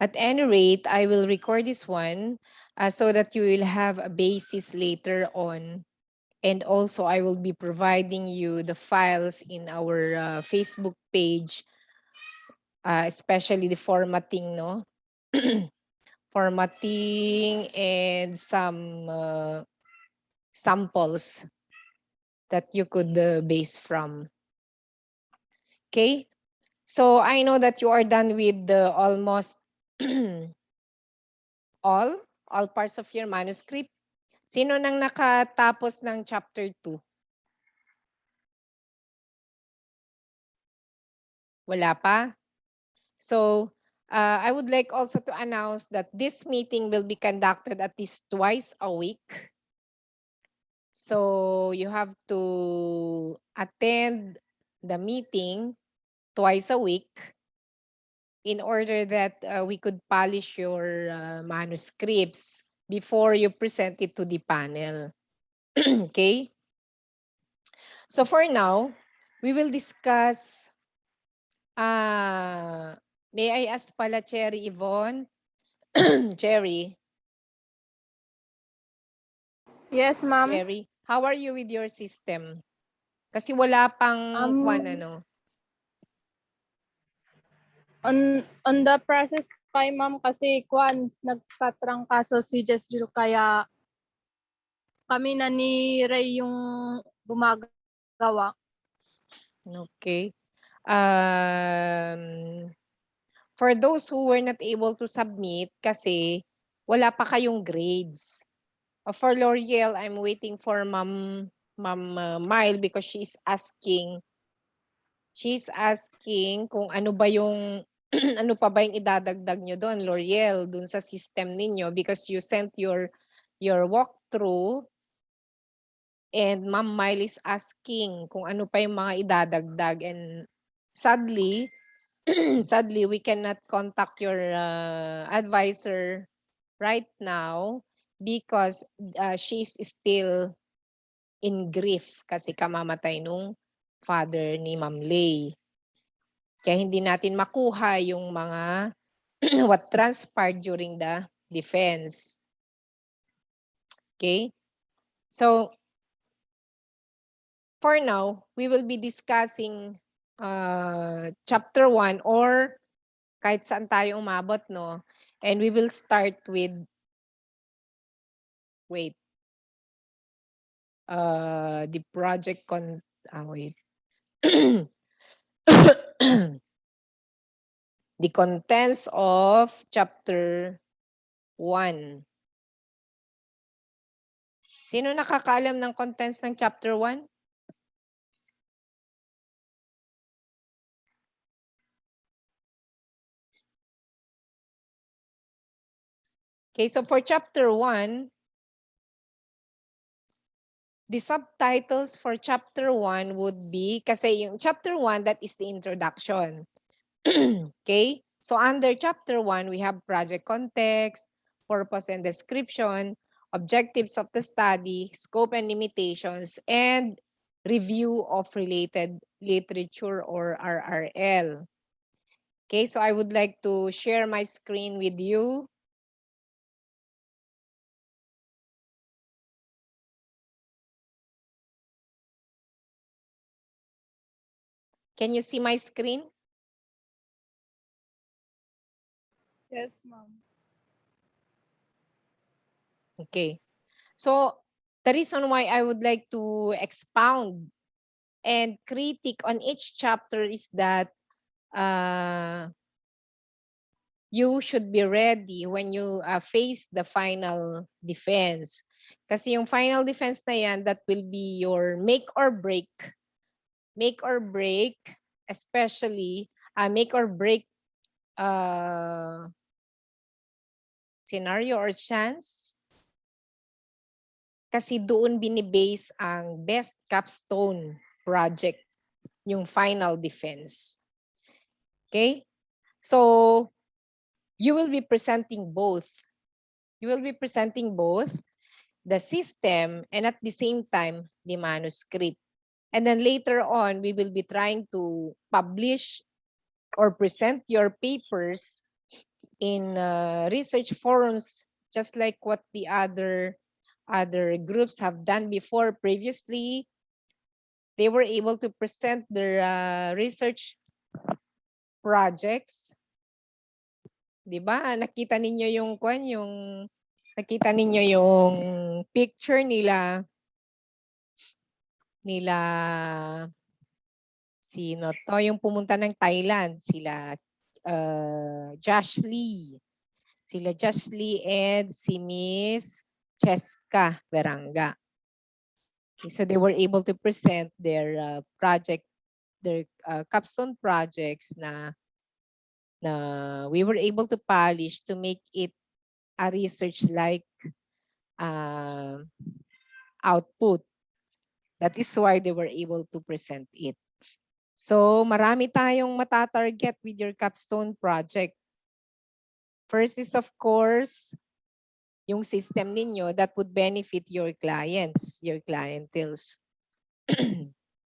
At any rate, I will record this one so that you will have a basis later on. And also, I will be providing you the files in our Facebook page, especially the formatting, no? Formatting and some samples that you could base from. Okay? So I know that you are done with the almost all parts of your manuscript. Sino nang nakatapos ng chapter 2? Wala pa? So, I would like also to announce that this meeting will be conducted at least twice a week. So, you have to attend the meeting twice a week in order that we could polish your manuscripts before you present it to the panel. Okay? So for now, we will discuss, may I ask pala Cherry Yvonne? Cherry, Yes, ma'am. Cherry, how are you with your system? Kasi wala pang kwan Um, on the process pa, ma'am, kasi nagkatrangkaso si Jezreel, kaya kami na ni Ray yung gumagawa. Okay. For those who were not able to submit kasi wala pa kayong grades. For L'Oreal, I'm waiting for Ma'am Mile because she's asking kung ano ba yung ano pa ba yung idadagdag nyo doon, L'Oreal, doon sa system ninyo because you sent your walkthrough and Ma'am Mile is asking kung ano pa yung mga idadagdag and sadly, sadly we cannot contact your advisor right now because she's still in grief kasi kamamatay nung father ni Ma'am Lay. Kaya hindi natin makuha yung mga what transpired during the defense. Okay? So, for now, we will be discussing chapter 1 or kahit saan tayo umabot, no? And we will start with, wait, the project wait. The contents of chapter 1. Sino nakakaalam ng contents ng chapter 1? Okay, so for chapter 1, the subtitles for chapter 1 would be, kasi yung chapter 1, that is the introduction. Okay? So under chapter 1, we have project context, purpose and description, objectives of the study, scope and limitations, and review of related literature or RRL. Okay, so I would like to share my screen with you. Can you see my screen? Yes, ma'am. Okay. So the reason why I would like to expound and critique on each chapter is that you should be ready when you face the final defense. Kasi yung final defense na yan, that will be your make or break, especially make or break scenario or chance. Kasi doon binibase ang best capstone project, yung final defense. Okay? So, you will be presenting both. You will be presenting both the system and at the same time, the manuscript. And then later on, we will be trying to publish or present your papers in research forums, just like what the other groups have done before previously. They were able to present their research projects. 'Di ba? Nakita ninyo yung nakita ninyo yung picture nila sino to, yung pumunta ng Thailand, sila Josh Lee. Sila Josh Lee and si Miss Cheska Beranga. So they were able to present their project, their capstone projects na we were able to polish to make it a research-like output. That is why they were able to present it. So marami tayong matatarget with your capstone project. First is of course, yung system ninyo that would benefit your clients, your clienteles.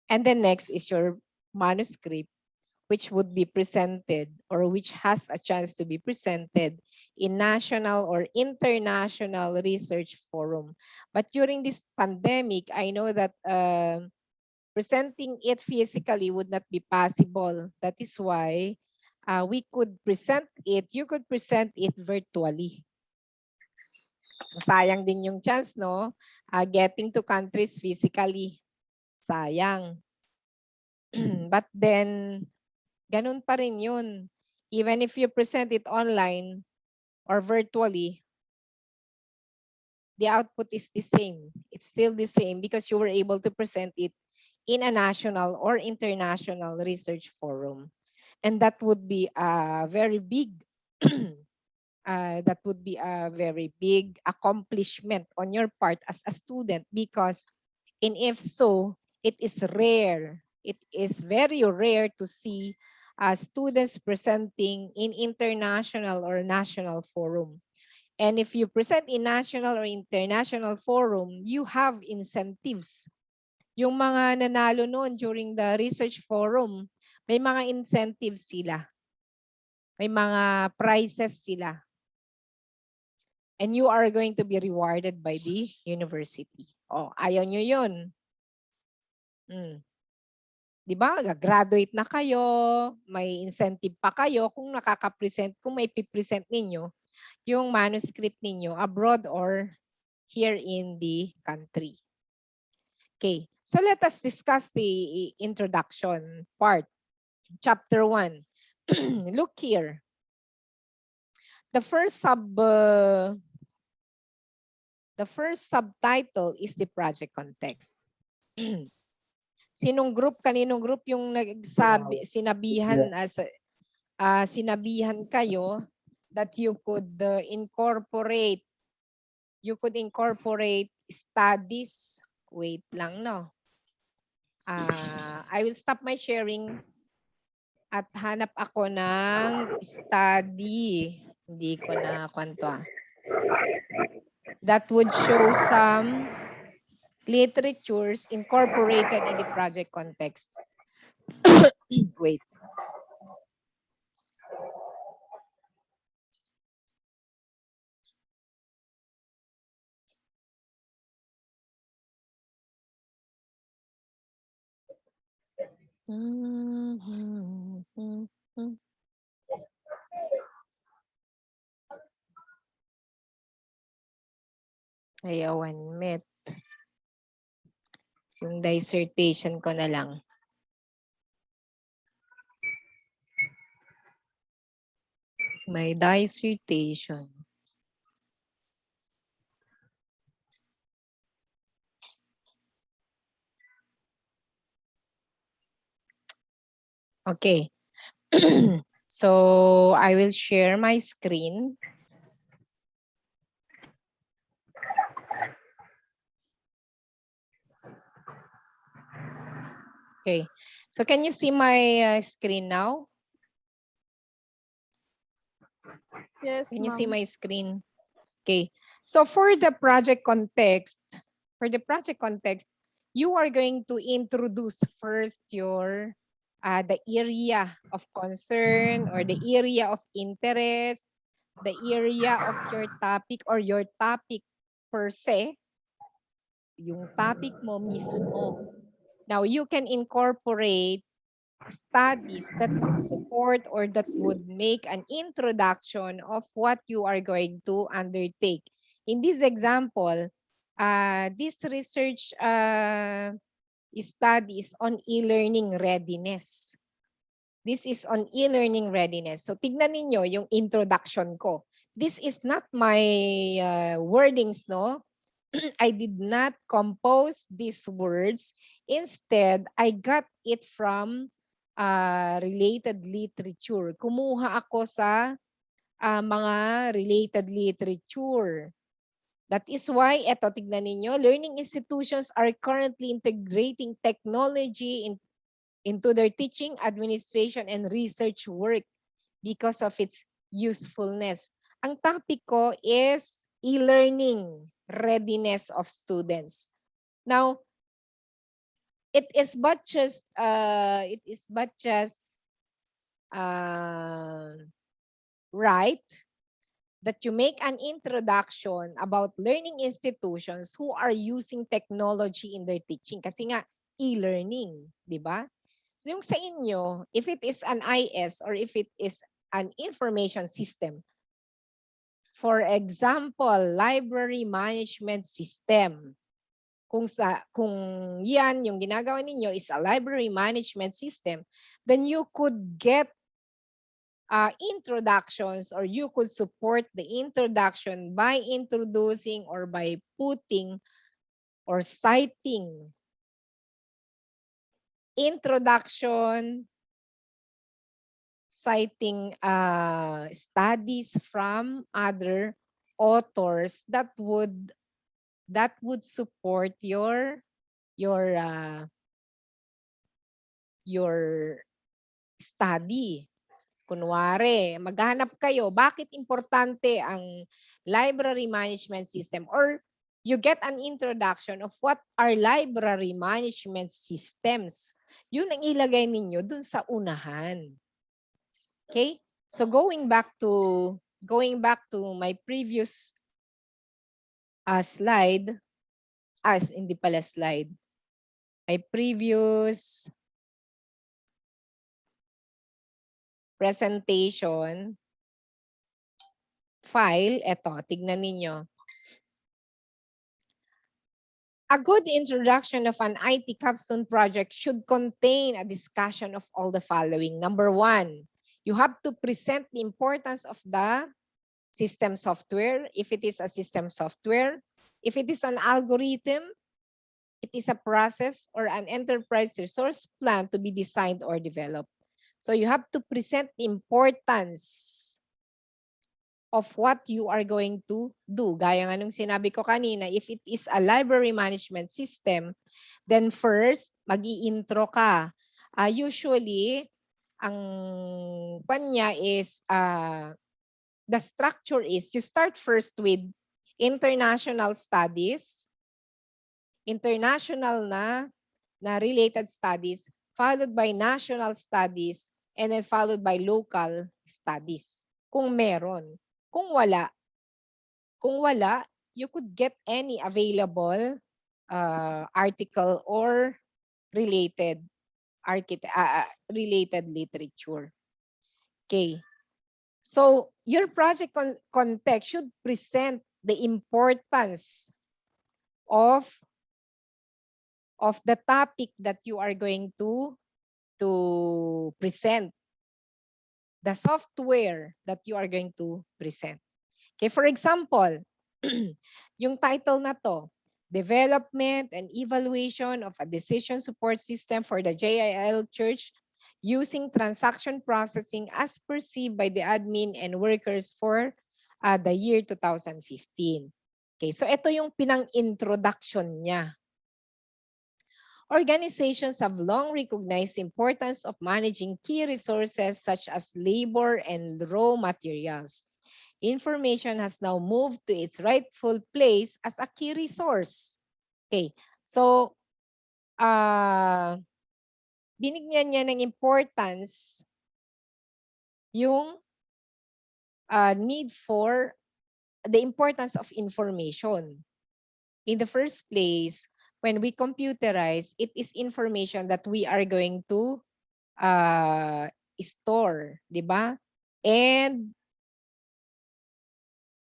And then next is your manuscript, which would be presented or which has a chance to be presented in national or international research forum. But during this pandemic, I know that presenting it physically would not be possible. That is why we could present it, you could present it virtually. So sayang din yung chance, no? Getting to countries physically. Sayang. But then, ganun pa rin yun. Even if you present it online or virtually, the output is the same. It's still the same because you were able to present it in a national or international research forum. And that would be a very big accomplishment on your part as a student, because if so, it is rare. It is very rare to see students presenting in international or national forum. And if you present in national or international forum, you have incentives. Yung mga nanalo noon during the research forum, may mga incentives sila. May mga prizes sila. And you are going to be rewarded by the university. Oh, ayaw nyo yun. Di ba? Graduate na kayo, may incentive pa kayo kung kung may pipresent ninyo yung manuscript ninyo abroad or here in the country. Okay, so let us discuss the introduction part. Chapter 1. Look here. The first subtitle is the project context. Kaninong group yung sinabihan kayo that you could incorporate studies. Wait lang, no. I will stop my sharing at hanap ako ng study. Hindi ko na kwento. That would show some literatures incorporated in the project context. Wait. Ayaw, 1 minute. Yung dissertation ko na lang. My dissertation. Okay. So I will share my screen. Okay. So can you see my screen now? Yes, Can you see ma'am. my screen? Okay. So for the project context, you are going to introduce first your the area of concern or the area of interest the area of your topic or your topic per se, yung topic mo mismo. Now, you can incorporate studies that would support or that would make an introduction of what you are going to undertake. In this example, this research study is on e-learning readiness. This is on e-learning readiness. So tignan ninyo yung introduction ko. This is not my wordings, no? I did not compose these words. Instead, I got it from related literature. Kumuha ako sa mga related literature. That is why, eto, tignan ninyo, learning institutions are currently integrating technology into their teaching, administration, and research work because of its usefulness. Ang topic ko is e-learning readiness of students. Now, it is but just right that you make an introduction about learning institutions who are using technology in their teaching. Kasi nga, e-learning, di ba? So yung sa inyo, if it is an IS or if it is an information system, for example, library management system, kung yan yung ginagawa ninyo is a library management system, then you could get introductions or you could support the introduction by introducing or by putting or citing introduction, citing studies from other authors that would support your study. Kunwari, maghanap kayo, bakit importante ang library management system? Or you get an introduction of what are library management systems. Yun ang ilagay ninyo dun sa unahan. Okay? So going back to my previous slide, hindi pala slide, my previous presentation file, eto, tignan ninyo. A good introduction of an IT capstone project should contain a discussion of all the following. Number 1, you have to present the importance of the system software, if it is a system software. If it is an algorithm, it is a process or an enterprise resource plan to be designed or developed. So you have to present the importance of what you are going to do. Gaya nga nung sinabi ko kanina, if it is a library management system, then first, mag-i-intro ka. Usually, ang kanya is, the structure is, you start first with international studies, international na related studies, followed by national studies, and then followed by local studies. Kung meron. Kung wala, you could get any available article or related literature. Okay. So your project context should present the importance of the topic that you are going to present, the software that you are going to present. Okay, for example, yung title na to, Development and Evaluation of a Decision Support System for the JIL Church using Transaction Processing as perceived by the admin and workers for the year 2015. Okay, so ito yung pinang-introduction niya. Organizations have long recognized the importance of managing key resources such as labor and raw materials. Information has now moved to its rightful place as a key resource. Okay, so binigyan niya ng importance yung need for the importance of information. In the first place, when we computerize, it is information that we are going to store, di ba? And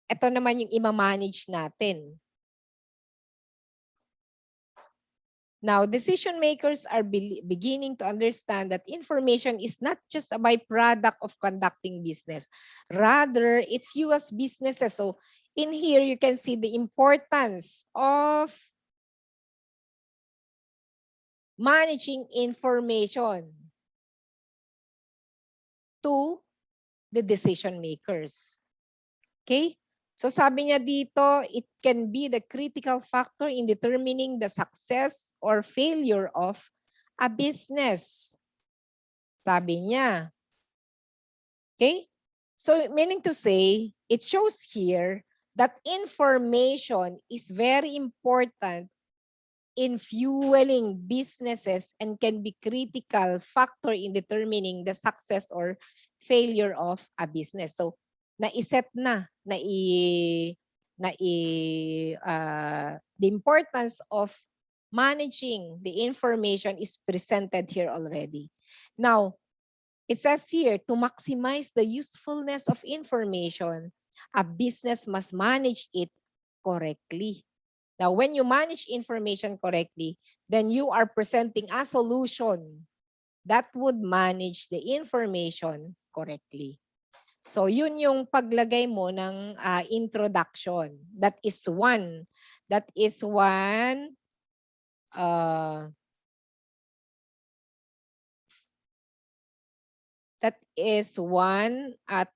ito naman yung ima-manage natin. Now, decision makers are beginning to understand that information is not just a byproduct of conducting business. Rather, it fuels businesses. So, in here, you can see the importance of managing information to the decision makers. Okay? So sabi niya dito, it can be the critical factor in determining the success or failure of a business. Sabi niya. Okay? So meaning to say, it shows here that information is very important in fueling businesses and can be critical factor in determining the success or failure of a business. So, naiset the importance of managing the information is presented here already. Now, it says here, to maximize the usefulness of information, a business must manage it correctly. Now, when you manage information correctly, then you are presenting a solution that would manage the information correctly. So, yun yung paglagay mo ng introduction. That is one. That is one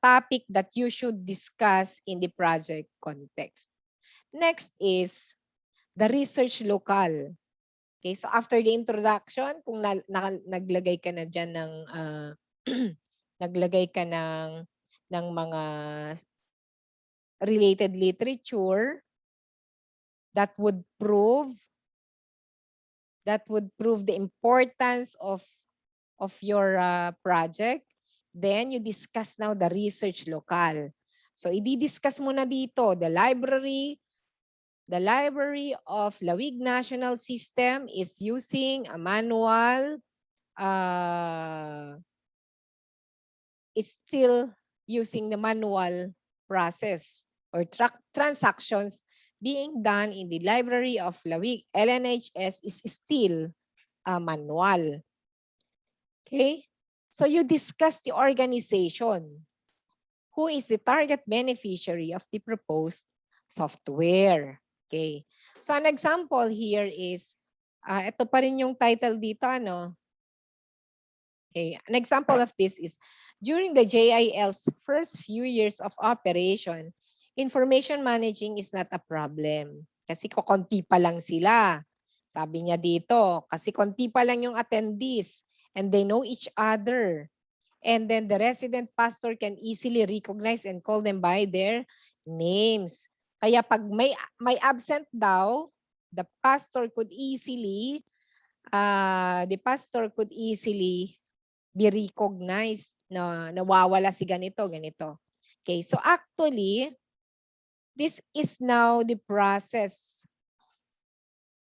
topic that you should discuss in the project context. Next is the research local. Okay, so after the introduction, kung naglagay ka na diyan ng naglagay ka ng mga related literature that would prove the importance of your project, then you discuss now the research local. So i-discuss mo na dito the library of Lawig National System is using a manual. It's still using the manual process or transactions being done in the library of Lawig. LNHS is still manual. Okay? So you discuss the organization. Who is the target beneficiary of the proposed software? Okay. So an example here is, ito pa rin yung title dito, ano? Okay. An example of this is, during the JIL's first few years of operation, information managing is not a problem. Kasi konti pa lang sila. Sabi niya dito, kasi konti pa lang yung attendees and they know each other. And then the resident pastor can easily recognize and call them by their names. Kaya pag may absent daw, the pastor could easily be recognized na nawawala si ganito. Okay, so actually, this is now the process.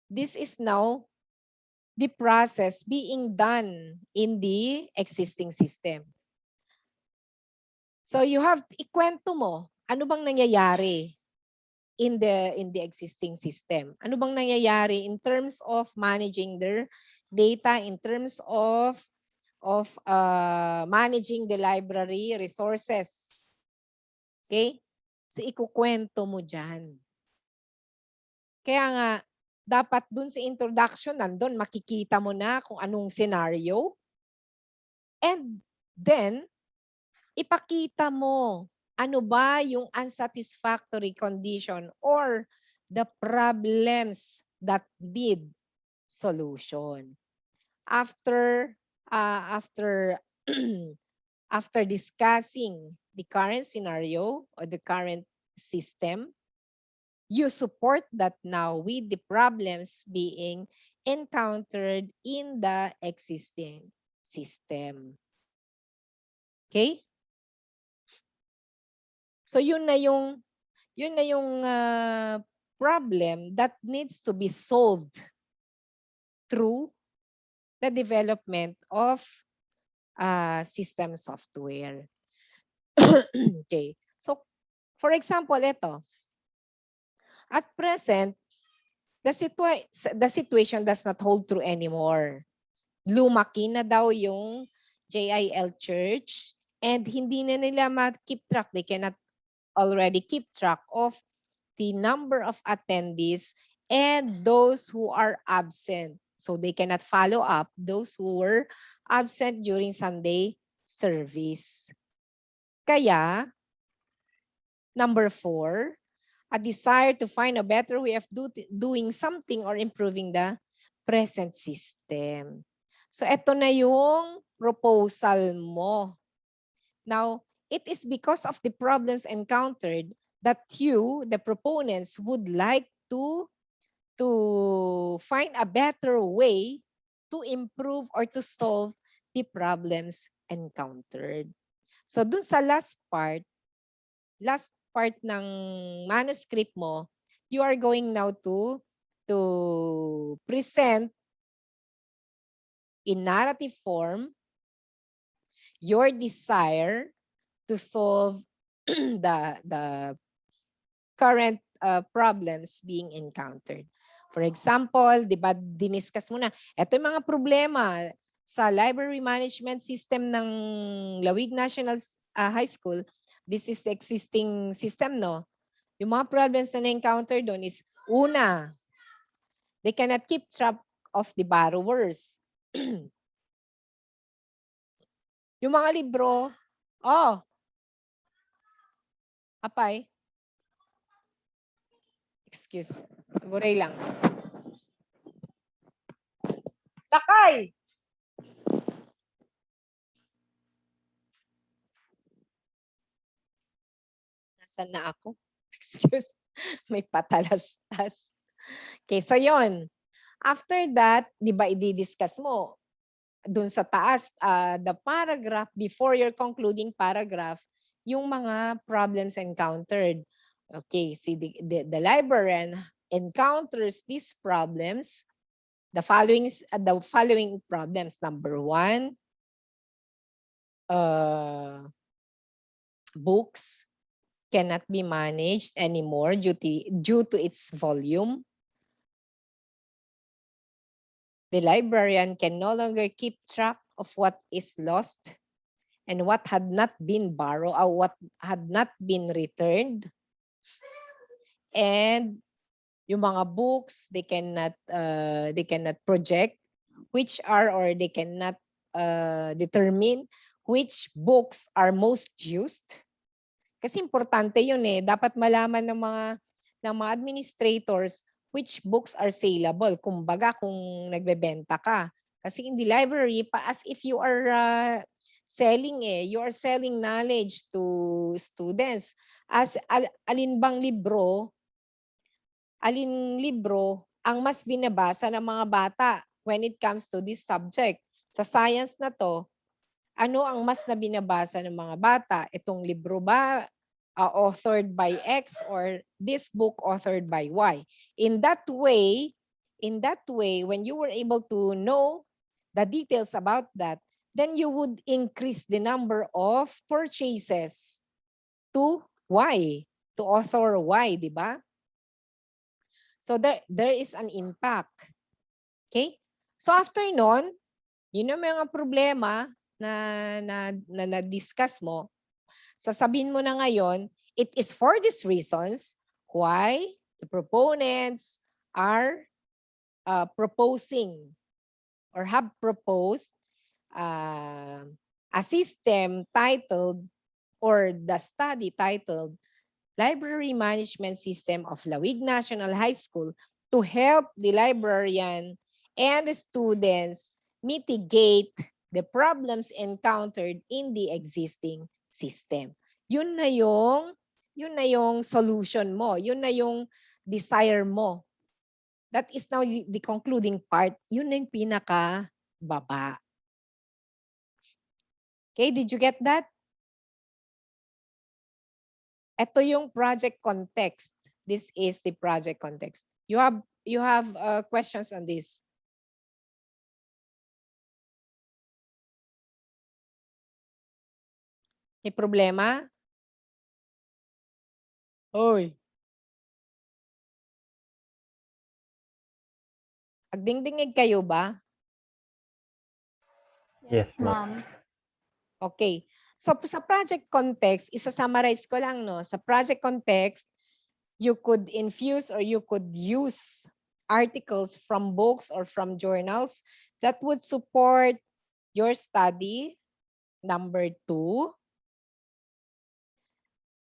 This is now the process being done in the existing system. So you have, ikwento mo, ano bang nangyayari in the existing system? Ano bang nangyayari in terms of managing their data, in terms of managing the library resources? Okay? So ikukwento mo dyan. Kaya nga, dapat dun sa introduction, nandun makikita mo na kung anong scenario. And then, ipakita mo ano ba yung unsatisfactory condition or the problems that need solution. After after discussing the current scenario or the current system, you support that now with the problems being encountered in the existing system. Okay? So yun na yung problem that needs to be solved through the development of system software. Okay. So, for example, ito. At present, the situation does not hold true anymore. Lumaki na daw yung JIL Church and hindi na nila ma-keep track. They cannot already keep track of the number of attendees and those who are absent. So they cannot follow up those who were absent during Sunday service. Kaya, number 4, a desire to find a better way of doing something or improving the present system. So ito na yung proposal mo. Now, it is because of the problems encountered that you, the proponents, would like to find a better way to improve or to solve the problems encountered. So dun sa last part ng manuscript mo, you are going now to present in narrative form your desire to solve the current problems being encountered. For example, di ba, diniscuss mo na, ito yung mga problema sa library management system ng Lawig National High School. This is the existing system, no? Yung mga problems na na-encounter doon is, una, they cannot keep track of the borrowers. Yung mga libro, apay, excuse, guray lang. Sakay! Nasaan na ako? Excuse, may patalastas. Okay, so yon. After that, di ba i-discuss mo dun sa taas, the paragraph before your concluding paragraph, yung mga problems encountered. Okay, see, the librarian encounters these problems. The following problems. Number 1, books cannot be managed anymore due to its volume. The librarian can no longer keep track of what is lost and what had not been borrowed or what had not been returned. And yung mga books, they cannot project which are, or they cannot determine which books are most used. Kasi importante yun eh. Dapat malaman ng mga administrators which books are saleable. Kumbaga kung nagbebenta ka. Kasi in the library, as if you are selling you are selling knowledge to students. Alin libro ang mas binabasa ng mga bata when it comes to this subject. Sa science na to, ano ang mas na binabasa ng mga bata? Itong libro ba authored by X or this book authored by Y? In that way, when you were able to know the details about that, then you would increase the number of purchases to Y, to author Y, di ba? So there is an impact. Okay? So after nun, yun yung mga problema na discuss mo, sasabihin mo na ngayon, it is for these reasons why the proponents are proposing or have proposed a system titled, or the study titled, Library Management System of Lawig National High School to help the librarian and the students mitigate the problems encountered in the existing system. Yun na yung solution mo. Yun na yung desire mo. That is now the concluding part. Yun na yung pinaka-baba. Okay, did you get that? Ito yung project context. This is the project context. You have questions on this? May problema? Oy. Agdingdingig kayo ba? Yes, ma'am. Okay. So sa project context, isa-summarize ko lang, no? Sa project context, you could infuse or you could use articles from books or from journals that would support your study. Number 2.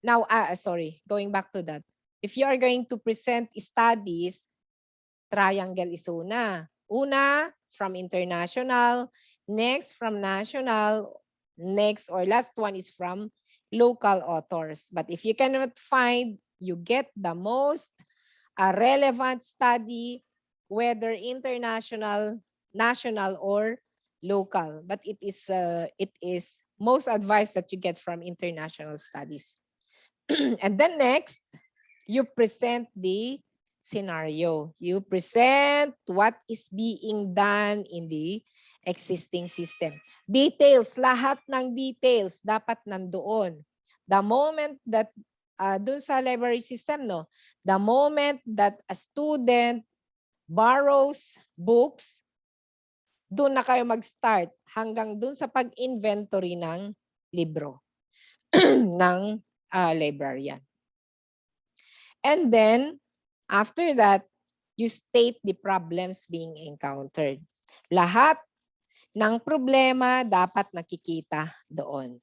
Now, sorry, going back to that. If you are going to present studies, triangle is una. Una, from international. Next, from national. Next or last one is from local authors. But if you cannot find, you get the most relevant study, whether international, national, or local. But it is most advice that you get from international studies. And then next, you present the scenario. You present what is being done in the existing system. Details, lahat ng details dapat nandoon. The moment that, dun sa library system, no, the moment that a student borrows books, dun na kayo mag-start hanggang dun sa pag-inventory ng libro ng librarian. And then, after that, you state the problems being encountered. Lahat ng problema dapat nakikita doon.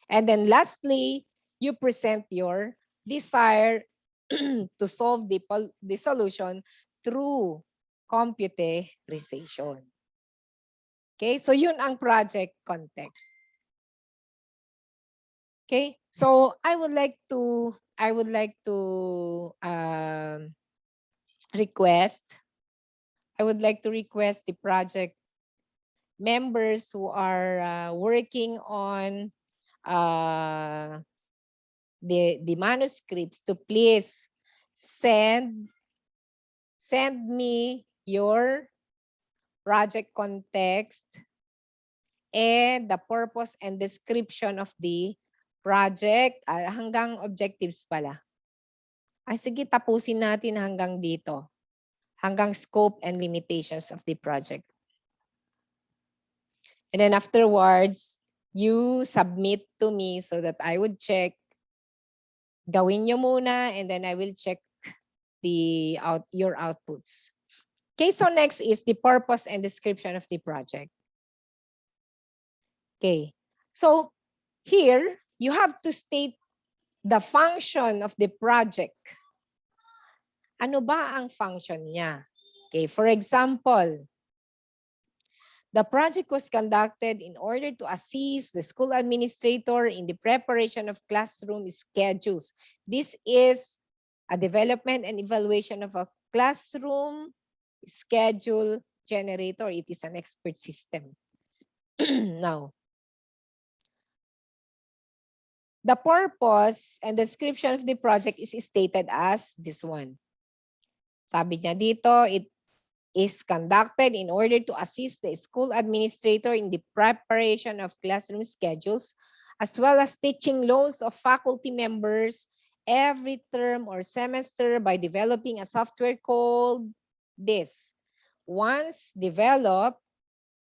And then lastly, you present your desire to solve the solution through computerization. Okay, so yun ang project context. Okay, so I would like to request the project members who are working on the manuscripts to please send me your project context and the purpose and description of the project, hanggang objectives pala. Ay sige, tapusin natin hanggang dito. Hanggang scope and limitations of the project. And then afterwards, you submit to me so that I would check. Gawin nyo muna and then I will check your outputs. Okay, so next is the purpose and description of the project. Okay, so here, you have to state the function of the project. Ano ba ang function niya? Okay, for example, the project was conducted in order to assist the school administrator in the preparation of classroom schedules. This is a development and evaluation of a classroom schedule generator. It is an expert system. Now, the purpose and description of the project is stated as this one. Sabi niya dito, it is conducted in order to assist the school administrator in the preparation of classroom schedules, as well as teaching loads of faculty members every term or semester by developing a software called this. Once developed,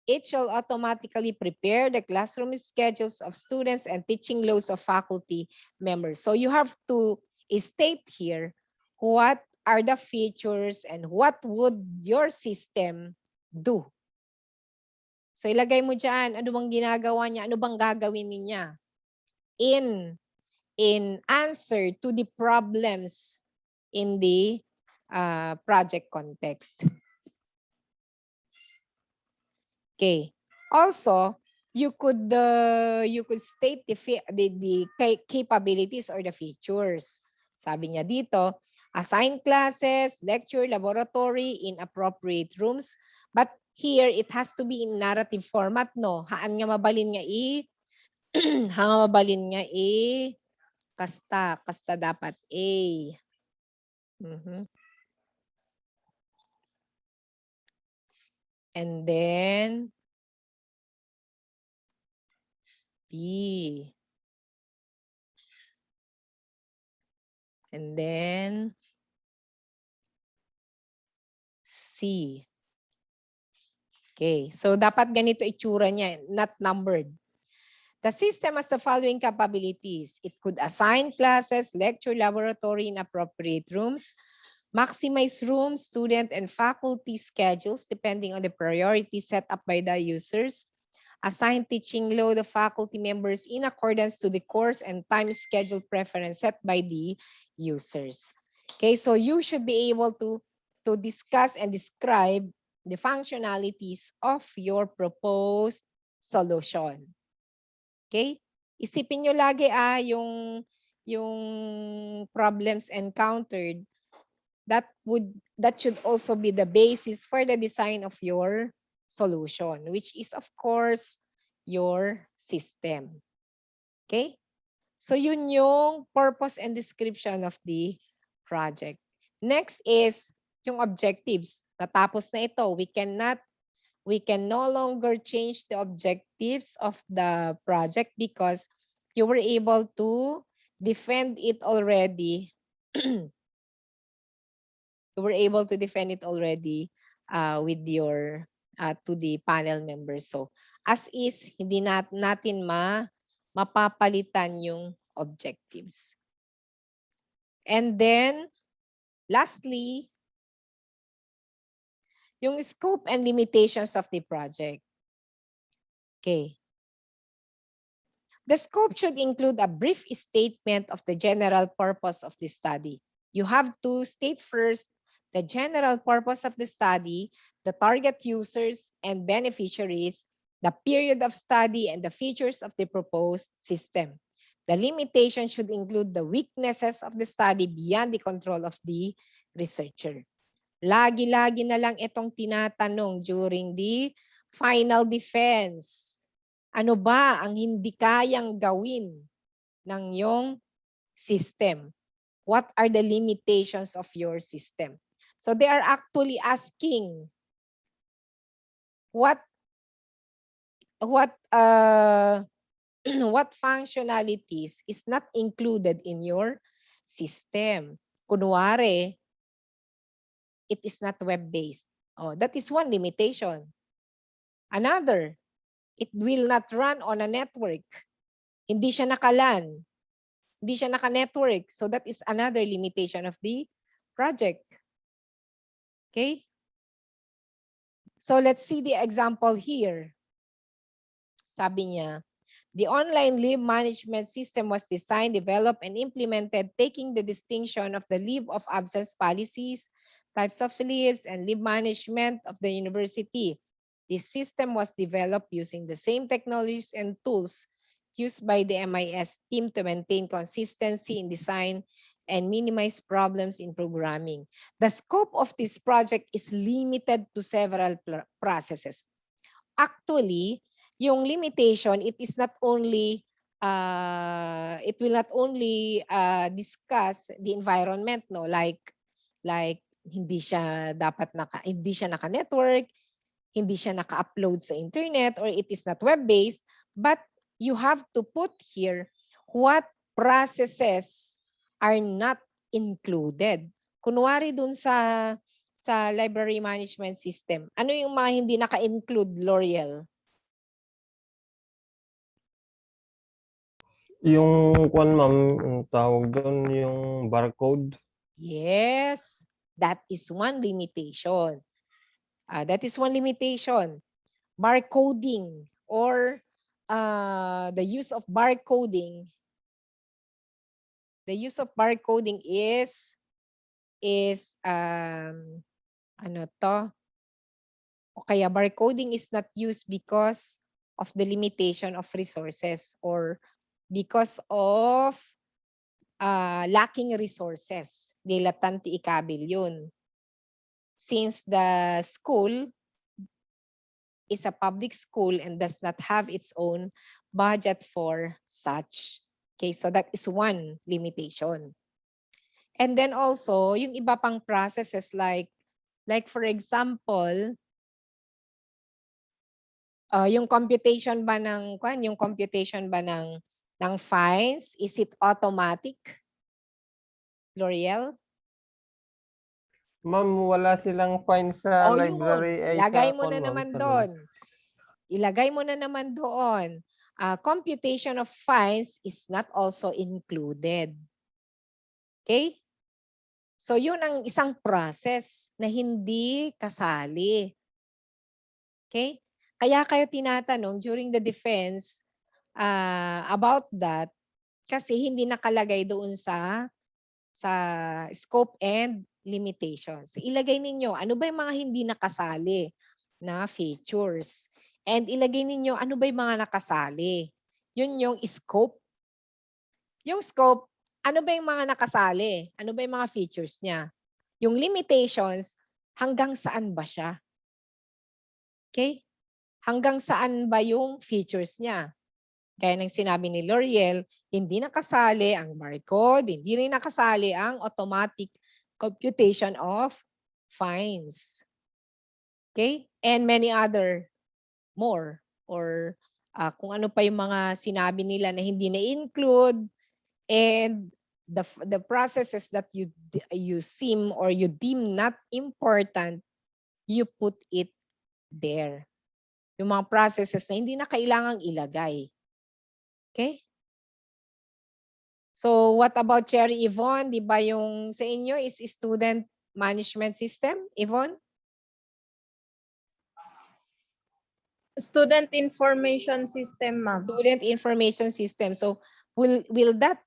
it shall automatically prepare the classroom schedules of students and teaching loads of faculty members. So you have to state here what are the features and what would your system do. So ilagay mo dyan, ano bang ginagawa niya, ano bang gagawin niya in answer to the problems in the project context. Okay. Also, you could state the capabilities or the features. Sabi niya dito, assign classes, lecture, laboratory in appropriate rooms. But here, it has to be in narrative format, no? Haan nga mabalin nga hanga mabalin nga Kasta. Kasta dapat A. Mhm. And then B. And then C. Okay, so dapat ganito itsura niya, not numbered. The system has the following capabilities. It could assign classes, lecture, laboratory in appropriate rooms, maximize room, student, and faculty schedules depending on the priority set up by the users, assign teaching load of faculty members in accordance to the course and time schedule preference set by the users. Okay, so you should be able to discuss and describe the functionalities of your proposed solution. Okay? Isipin nyo lagi yung problems encountered, that should also be the basis for the design of your solution, which is of course your system. Okay? So yun yung purpose and description of the project. Next is yung objectives. Natapos na ito, we can no longer change the objectives of the project because you were able to defend it already. You were able to defend it already with your to the panel members. So as is, hindi natin mapapalitan yung objectives. And then lastly, yung scope and limitations of the project. Okay. The scope should include a brief statement of the general purpose of the study. You have to state first the general purpose of the study, the target users and beneficiaries, the period of study, and the features of the proposed system. The limitation should include the weaknesses of the study beyond the control of the researcher. Lagi-lagi na lang itong tinatanong during the final defense. Ano ba ang hindi kayang gawin ng iyong system? What are the limitations of your system? So they are actually asking what what functionalities is not included in your system. Kunwari, it is not web-based. Oh, that is one limitation. Another, it will not run on a network. Hindi siya naka-LAN. Hindi siya naka-network. So that is another limitation of the project. Okay? So let's see the example here. Sabi niya, the online leave management system was designed, developed, and implemented taking the distinction of the leave of absence policies, types of leaves, and leave management of the university. This system was developed using the same technologies and tools used by the MIS team to maintain consistency in design and minimize problems in programming. The scope of this project is limited to several processes. Actually, yung limitation, it is not only it will not only discuss the environment, no, like hindi siya naka-network, hindi siya naka-upload sa internet, or it is not web-based, but you have to put here what processes are not included. Kunwari dun sa library management system, ano yung mga hindi naka-include, L'Oreal? Yung kwan ma'am, ang tawag doon, yung barcode. Yes, that is one limitation. That is one limitation. Barcoding or the use of barcoding. The use of barcoding is ano to? O kaya barcoding is not used because of the limitation of resources or because of lacking resources. Dilatanti ikabil yun. Since the school is a public school and does not have its own budget for such Okay, so that is one limitation. And then also, yung iba pang processes like for example, yung computation ba ng fines, is it automatic? L'Oreal? Ma'am, wala silang fine sa O yun, library ay ilagay sa mo na ma'am, naman sa doon. Ilagay mo na naman doon. Computation of fines is not also included. Okay? So yun ang isang process na hindi kasali. Okay? Kaya kayo tinatanong during the defense about that kasi hindi nakalagay doon sa scope and limitations. Ilagay ninyo ano ba yung mga hindi nakasali na features. And ilagay ninyo ano ba yung mga nakasali. Yun yung scope. Yung scope, ano ba yung mga nakasali? Ano ba yung mga features niya? Yung limitations, hanggang saan ba siya? Okay? Hanggang saan ba yung features niya? Kaya nang sinabi ni L'Oreal, hindi nakasali ang barcode, hindi rin nakasali ang automatic computation of fines. Okay? And many other more or kung ano pa yung mga sinabi nila na hindi na-include and the processes that you seem or you deem not important, you put it there. Yung mga processes na hindi na kailangang ilagay. Okay? So what about Cherry Yvonne? Di ba yung sa inyo is student management system, Yvonne? Student information system, ma'am. Student information system. So will that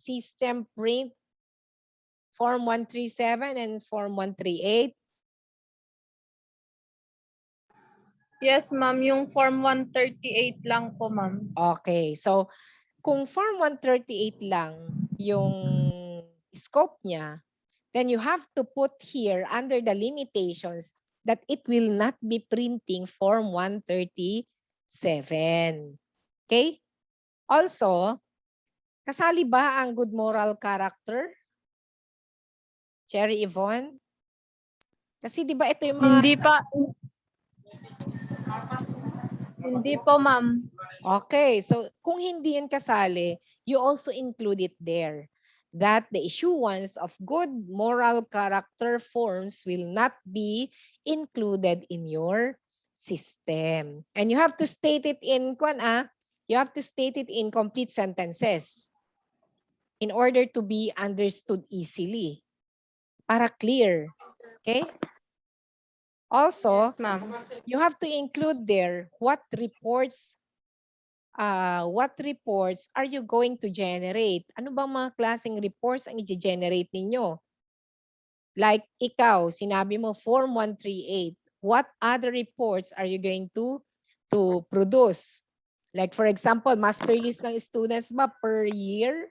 system print Form 137 and Form 138? Yes, ma'am. Yung Form 138 lang po, ma'am. Okay. So kung Form 138 lang yung scope niya, then you have to put here under the limitations that it will not be printing Form 137. Okay? Also, kasali ba ang good moral character? Cherry Yvonne? Kasi di ba ito yung mga... Hindi pa. Hindi po, ma'am. Okay, so kung hindi yan kasali, you also include it there. That the issuance of good moral character forms will not be included in your system. And you have to state it in complete sentences in order to be understood easily. Para clear. Okay? Also, Yes, ma'am. you have to include there what reports are you going to generate? Ano bang mga klaseng reports ang i-generate ninyo? Like ikaw, sinabi mo Form 138. What other reports are you going to produce? Like for example, master list ng students ba per year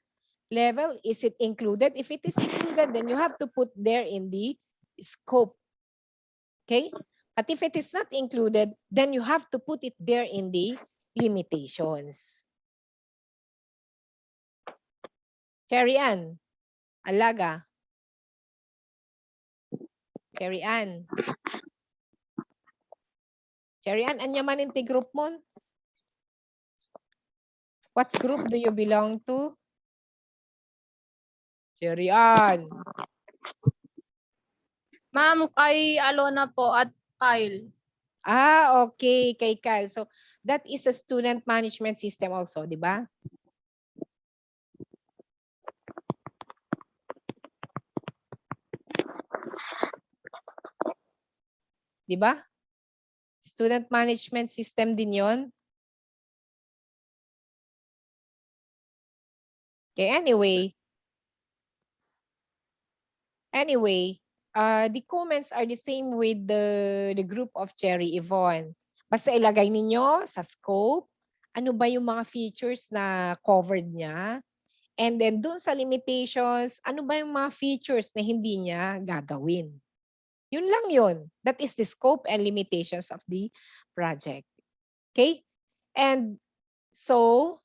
level? Is it included? If it is included, then you have to put there in the scope. Okay? But if it is not included, then you have to put it there in the limitations. Cherry Ann, Alaga. Cherry Ann. Cherry Ann, anya man inti group mo? What group do you belong to? Cherry Ann. Ma'am, kay Alona po at Kyle. Okay. Kay Kyle. So, that is a student management system also, di ba? Di ba? Student management system din yon. Okay, anyway, the comments are the same with the group of Cherry Yvonne. Basta ilagay ninyo sa scope, ano ba yung mga features na covered niya? And then dun sa limitations, ano ba yung mga features na hindi niya gagawin? Yun lang yun. That is the scope and limitations of the project. Okay? And So,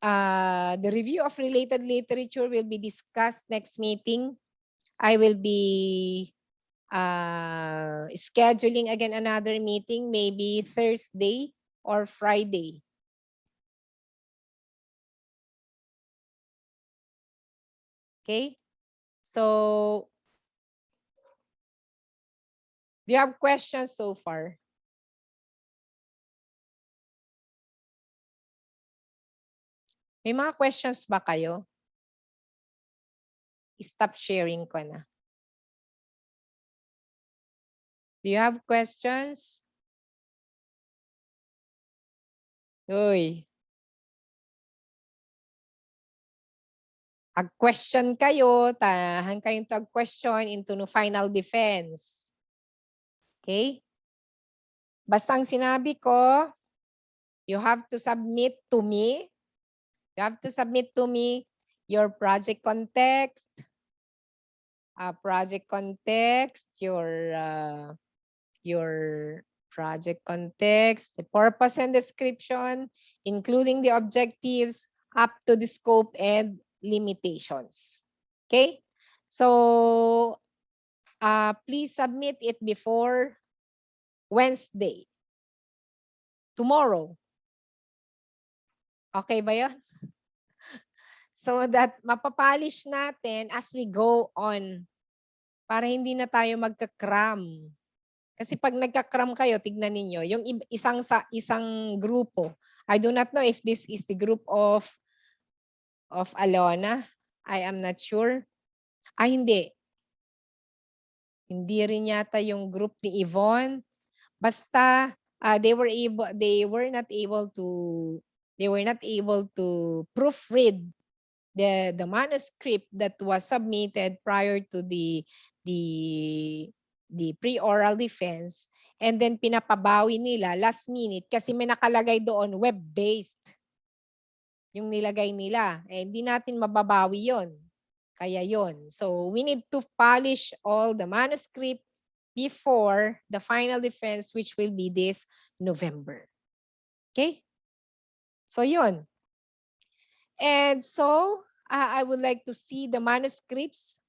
the review of related literature will be discussed next meeting. I will be scheduling again another meeting, maybe Thursday or Friday. Okay, so do you have questions so far? May mga questions ba kayo? Stop sharing ko na. Do you have questions? Uy. Ag-question kayo, tahan kayong tag-question into no final defense. Okay? Basta ang sinabi ko, you have to submit to me. You have to submit to me your project context, your project context, the purpose and description, including the objectives, up to the scope and limitations. Okay? So, please submit it before Wednesday. Tomorrow. Okay ba yun? So that mapapolish natin as we go on para hindi na tayo magka-cram. Kasi pag nagka-cram kayo, tignan ninyo, yung isang grupo. I do not know if this is the group of Alona. I am not sure. Hindi. Hindi rin yata yung group ni Yvonne. Basta they were not able to proofread the manuscript that was submitted prior to the pre-oral defense, and then pinapabawi nila last minute kasi may nakalagay doon web-based yung nilagay nila. Eh, hindi natin mababawi yon. Kaya yon. So we need to polish all the manuscript before the final defense, which will be this November. Okay? So yun. And so, I would like to see the manuscripts.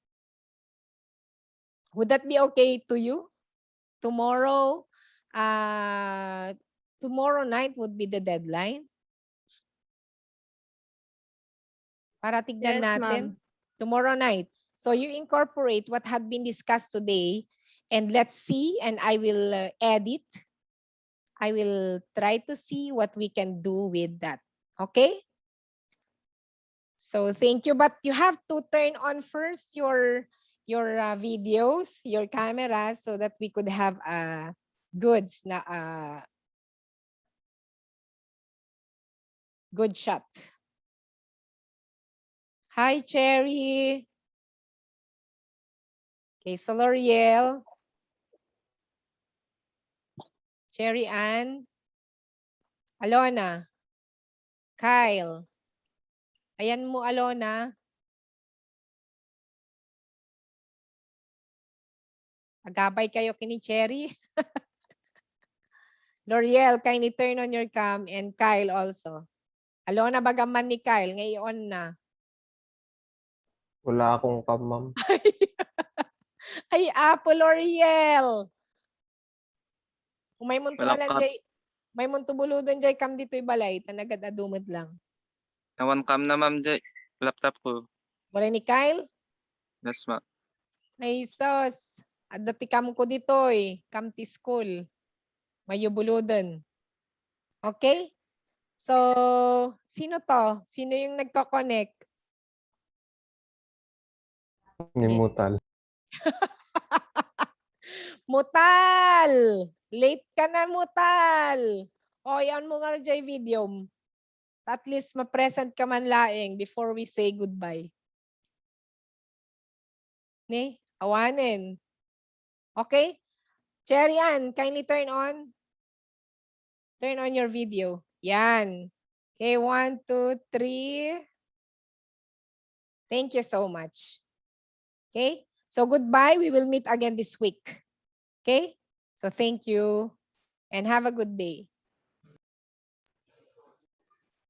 Would that be okay to you? Tomorrow, tomorrow night would be the deadline. Para tignan Yes, natin. ma'am. Tomorrow night. So you incorporate what had been discussed today, and let's see, and I will edit. I will try to see what we can do with that. Okay? So thank you, but you have to turn on first your videos, your camera, so that we could have goods na good shot. Hi, Cherry. Okay, so L'Oreal. Cherry Ann. Alona. Kyle. Ayan mo, Alona. Agabay kayo kini Cherry. L'Oreal, kindly turn on your cam, and Kyle also. Alona, bagaman ni Kyle, ngayon na. Wala akong cam, ma'am. Ay, Apple L'Oreal. Kung may muntubalan Wala jay, may muntubuludan jay kam dito'y balay, tanagad adumad lang. Nawan cam na ma'am Jay. Laptop ko. Mura ni Kyle? Yes ma'am. Ay, sos. Adati kam ko dito'y, kam ti school. Mayo buludan. Okay? So, sino to? Sino yung nagko-connect? Ni Mutal. Mutal! Late ka na, Mutal! O, yan mo nga dyan video. At least ma-present ka man laing before we say goodbye. Ni, awanin. Okay? Cherry Ann, kindly turn on your video. Yan. Okay, 1, 2, 3. Thank you so much. Okay? So goodbye. We will meet again this week. Okay? So thank you and have a good day.